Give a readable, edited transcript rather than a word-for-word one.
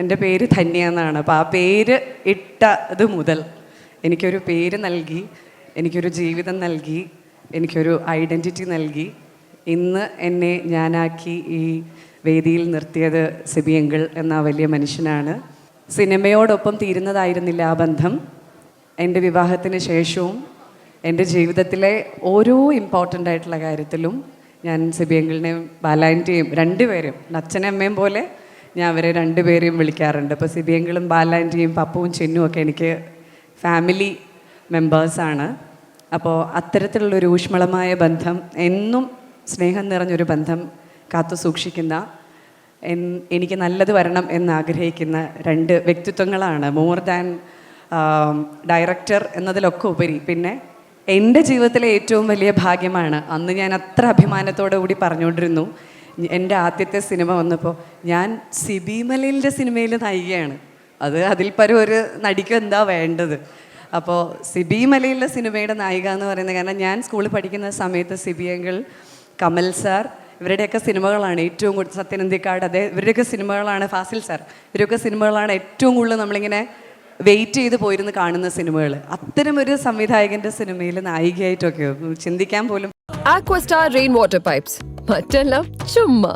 എൻ്റെ പേര് ധന്യ എന്നാണ്. അപ്പോൾ ആ പേര് ഇട്ടത് മുതൽ എനിക്കൊരു പേര് നൽകി, എനിക്കൊരു ജീവിതം നൽകി, എനിക്കൊരു ഐഡൻറ്റിറ്റി നൽകി. ഇന്ന് എന്നെ ഞാനാക്കി ഈ വേദിയിൽ നിർത്തിയത് സിബി അങ്കിൾ എന്ന വലിയ മനുഷ്യനാണ്. സിനിമയോടൊപ്പം തീരുന്നതായിരുന്നില്ല ആ ബന്ധം. എൻ്റെ വിവാഹത്തിന് ശേഷവും എൻ്റെ ജീവിതത്തിലെ ഓരോ ഇമ്പോർട്ടൻ്റ് ആയിട്ടുള്ള കാര്യത്തിലും ഞാൻ സിബി അങ്കിളിനെയും ബാലാൻ്റെയും രണ്ടുപേരും അച്ഛനും അമ്മയും പോലെ ഞാൻ അവരെ രണ്ടുപേരെയും വിളിക്കാറുണ്ട്. ഇപ്പോൾ സിബി അങ്കിളും ബാലാൻ്റെയും പപ്പുവും ചിന്നും ഒക്കെ എനിക്ക് ഫാമിലി മെമ്പേഴ്സാണ്. അപ്പോൾ അത്തരത്തിലുള്ളൊരു ഊഷ്മളമായ ബന്ധം, എന്നും സ്നേഹം നിറഞ്ഞൊരു ബന്ധം കാത്തു സൂക്ഷിക്കുന്ന, എനിക്ക് നല്ലത് വരണം എന്നാഗ്രഹിക്കുന്ന രണ്ട് വ്യക്തിത്വങ്ങളാണ്. മോർ ദാൻ ഡയറക്ടർ എന്നതിലൊക്കെ ഉപരി പിന്നെ എൻ്റെ ജീവിതത്തിലെ ഏറ്റവും വലിയ ഭാഗ്യമാണ്. അന്ന് ഞാൻ അത്ര അഭിമാനത്തോടു കൂടി പറഞ്ഞുകൊണ്ടിരുന്നു, എൻ്റെ ആദ്യത്തെ സിനിമ വന്നപ്പോൾ ഞാൻ സിബി മലയിലിൻ്റെ സിനിമയിൽ നായികയാണ്. അതിൽ പരം ഒരു നടിക്ക് എന്താ വേണ്ടത്? അപ്പോൾ സിബി മലയിലെ സിനിമയുടെ നായിക എന്ന് പറയുന്നത്, കാരണം ഞാൻ സ്കൂളിൽ പഠിക്കുന്ന സമയത്ത് സിബി അങ്കിൾ, കമൽ സാർ ഇവരുടെയൊക്കെ സിനിമകളാണ് ഏറ്റവും കൂടുതൽ, സത്യനന്ദിക്കാട് ഇവരുടെയൊക്കെ സിനിമകളാണ്, ഫാസിൽ സാർ ഇവരൊക്കെ സിനിമകളാണ് ഏറ്റവും കൂടുതൽ നമ്മളിങ്ങനെ വെയിറ്റ് ചെയ്ത് പോയിരുന്ന് കാണുന്ന സിനിമകൾ. അത്തരമൊരു സംവിധായകൻ്റെ സിനിമയിൽ നായികയായിട്ടൊക്കെ ചിന്തിക്കാൻ പോലും. Aquastar Rainwater Pipes. മറ്റെല്ലാം ചുമ്മാ.